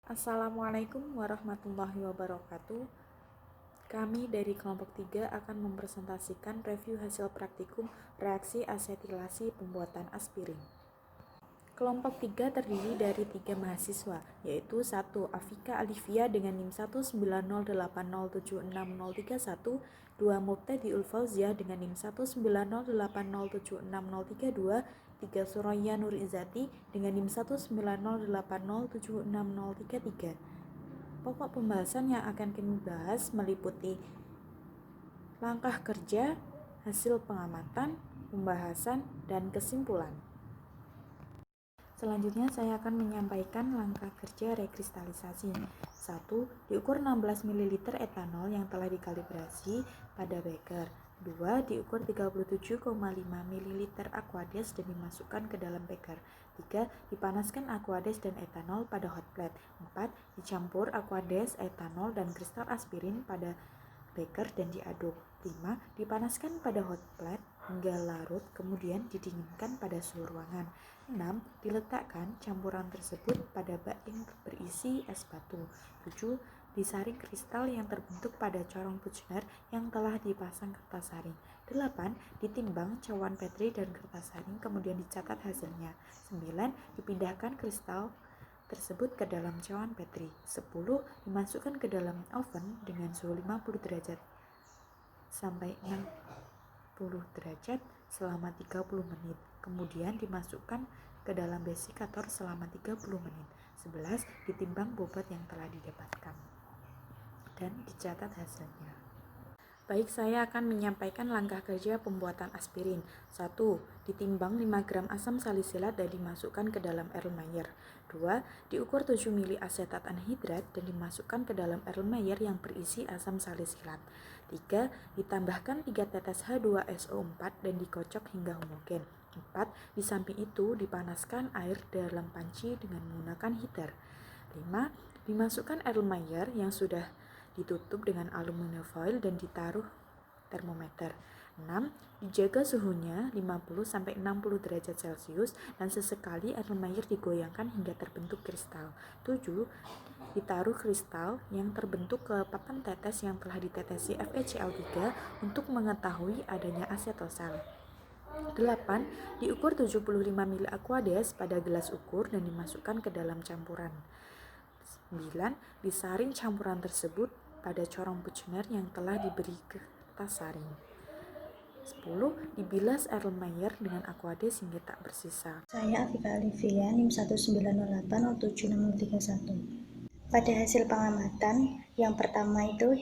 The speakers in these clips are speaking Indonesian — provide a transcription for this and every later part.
Assalamualaikum warahmatullahi wabarakatuh. Kami dari kelompok 3 akan mempresentasikan review hasil praktikum reaksi asetilasi pembuatan aspirin. Kelompok 3 terdiri dari 3 mahasiswa, yaitu 1. Afika Alivia dengan NIM 19080760031, 2. Mubtadiul Fauziah dengan NIM 19080760032, 3. Suraya Nur Izzati dengan NIM 19080760033. Pokok pembahasan yang akan kami bahas meliputi langkah kerja, hasil pengamatan, pembahasan, dan kesimpulan. Selanjutnya saya akan menyampaikan langkah kerja rekristalisasi. 1. Diukur 16 ml etanol yang telah dikalibrasi pada beker. 2. Diukur 37,5 ml aquades dan dimasukkan ke dalam beker. 3. Dipanaskan aquades dan etanol pada hot plate. 4. Dicampur aquades, etanol, dan kristal aspirin pada beker dan diaduk. 5. Dipanaskan pada hot plate hingga larut, kemudian didinginkan pada suhu ruangan. 6. Diletakkan campuran tersebut pada bak yang berisi es batu. 7. Disaring kristal yang terbentuk pada corong Buchner yang telah dipasang kertas saring. 8. Ditimbang cawan Petri dan kertas saring, kemudian dicatat hasilnya. 9. Dipindahkan kristal tersebut ke dalam cawan Petri. 10. Dimasukkan ke dalam oven dengan suhu 50 derajat sampai 60 derajat selama 30 menit. Kemudian dimasukkan ke dalam desikator selama 30 menit. 11. Ditimbang bobot yang telah didapatkan dan dicatat hasilnya. Baik, saya akan menyampaikan langkah kerja pembuatan aspirin. 1. Ditimbang 5 gram asam salisilat dan dimasukkan ke dalam Erlenmeyer. 2. Diukur 7 ml asetat anhidrat dan dimasukkan ke dalam Erlenmeyer yang berisi asam salisilat. 3. Ditambahkan 3 tetes H2SO4 dan dikocok hingga homogen. 4. Di samping itu dipanaskan air dalam panci dengan menggunakan heater. 5. Dimasukkan Erlenmeyer yang sudah ditutup dengan aluminium foil dan ditaruh termometer. 6. Dijaga suhunya 50-60 derajat Celcius dan sesekali Erlenmeyer digoyangkan hingga terbentuk kristal. 7. Ditaruh kristal yang terbentuk ke papan tetes yang telah ditetesi FeCl3 untuk mengetahui adanya asetosal. 8. Diukur 75 ml aquades pada gelas ukur dan dimasukkan ke dalam campuran. 9. Disaring campuran tersebut pada corong Buchner yang telah diberi kertas saring. 10. Dibilas Erlenmeyer dengan aquades hingga tak bersisa. Saya Afika Alivia, NIM 19080760031. Pada hasil pengamatan, yang pertama itu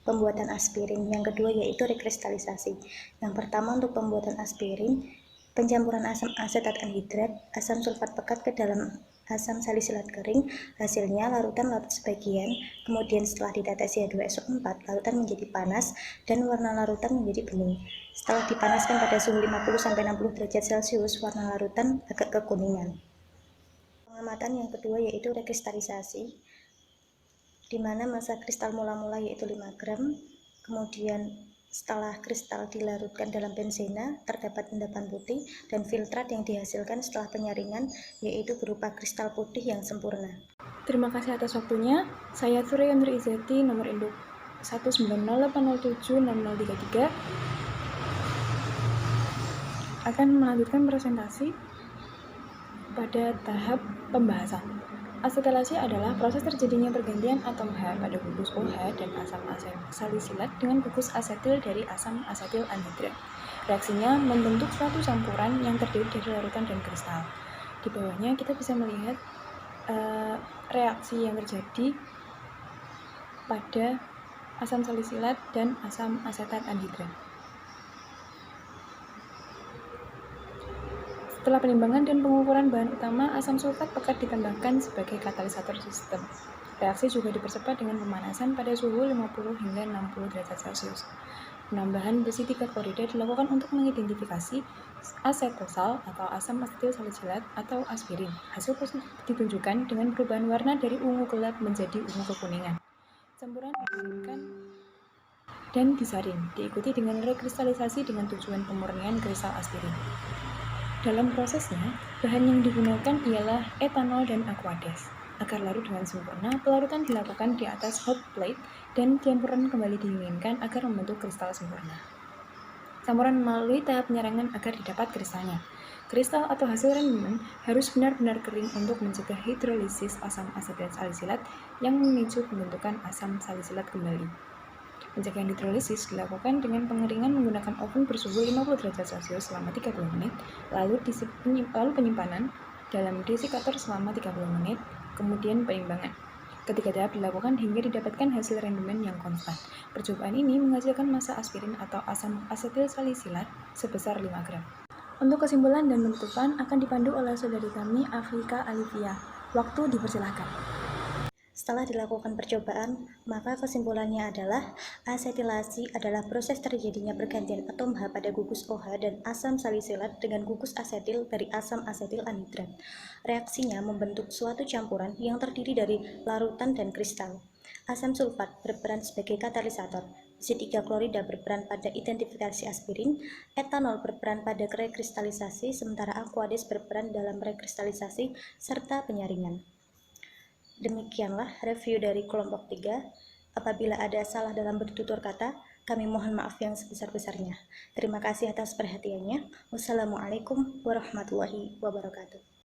pembuatan aspirin, yang kedua yaitu rekristalisasi. Yang pertama untuk pembuatan aspirin, pencampuran asam asetat anhidrat, asam sulfat pekat ke dalam asam salisilat kering, hasilnya larutan larut sebagian, kemudian setelah ditetesi H2SO4, larutan menjadi panas dan warna larutan menjadi bening. Setelah dipanaskan pada suhu 50-60 derajat Celcius, warna larutan agak kekuningan. Pengamatan yang kedua yaitu rekristalisasi, di mana massa kristal mula-mula yaitu 5 gram, kemudian setelah kristal dilarutkan dalam benzena, terdapat endapan putih dan filtrat yang dihasilkan setelah penyaringan, yaitu berupa kristal putih yang sempurna. Terima kasih atas waktunya. Saya Suraya Nur Izzati, nomor induk 19080760033, akan melanjutkan presentasi pada tahap pembahasan. Asetilasi adalah proses terjadinya pergantian atom H pada gugus OH dan asam salisilat dengan gugus asetil dari asam asetil anhidrat. Reaksinya membentuk suatu campuran yang terdiri dari larutan dan kristal. Di bawahnya kita bisa melihat reaksi yang terjadi pada asam salisilat dan asam asetat anhidrat. Setelah penimbangan dan pengukuran bahan utama, asam sulfat pekat ditambahkan sebagai katalisator sistem. Reaksi juga dipercepat dengan pemanasan pada suhu 50 hingga 60 derajat Celcius. Penambahan besi 3 klorida dilakukan untuk mengidentifikasi asetosal atau asam asetil salisilat atau aspirin. Hasil positif ditunjukkan dengan perubahan warna dari ungu gelap menjadi ungu kekuningan. Campuran dihasilkan dan disaring, diikuti dengan rekristalisasi dengan tujuan pemurnian kristal aspirin. Dalam prosesnya, bahan yang digunakan ialah etanol dan aquades. Agar larut dengan sempurna, pelarutan dilakukan di atas hot plate dan campuran kembali didinginkan agar membentuk kristal sempurna. Campuran melalui tahap penyerangan agar didapat kristalnya. Kristal atau hasil rendemen harus benar-benar kering untuk mencegah hidrolisis asam asetil salisilat yang memicu pembentukan asam salisilat kembali. Pencegahan hidrolisis dilakukan dengan pengeringan menggunakan oven bersuhu 50 derajat Celcius selama 30 menit, lalu penyimpanan dalam desikator selama 30 menit, kemudian penyimbangan. Ketiga tahap dilakukan hingga didapatkan hasil rendemen yang konstan. Percobaan ini menghasilkan massa aspirin atau asam asetil salisilat sebesar 5 gram. Untuk kesimpulan dan penutupan akan dipandu oleh saudari kami, Afrika Alivia. Waktu dipersilahkan. Setelah dilakukan percobaan, maka kesimpulannya adalah asetilasi adalah proses terjadinya pergantian atom H pada gugus OH dan asam salisilat dengan gugus asetil dari asam asetil anhidrat. Reaksinya membentuk suatu campuran yang terdiri dari larutan dan kristal. Asam sulfat berperan sebagai katalisator, besi 3 klorida berperan pada identifikasi aspirin, etanol berperan pada rekristalisasi, sementara aqueous berperan dalam rekristalisasi serta penyaringan. Demikianlah review dari kelompok 3. Apabila ada salah dalam bertutur kata, kami mohon maaf yang sebesar-besarnya. Terima kasih atas perhatiannya. Wassalamualaikum warahmatullahi wabarakatuh.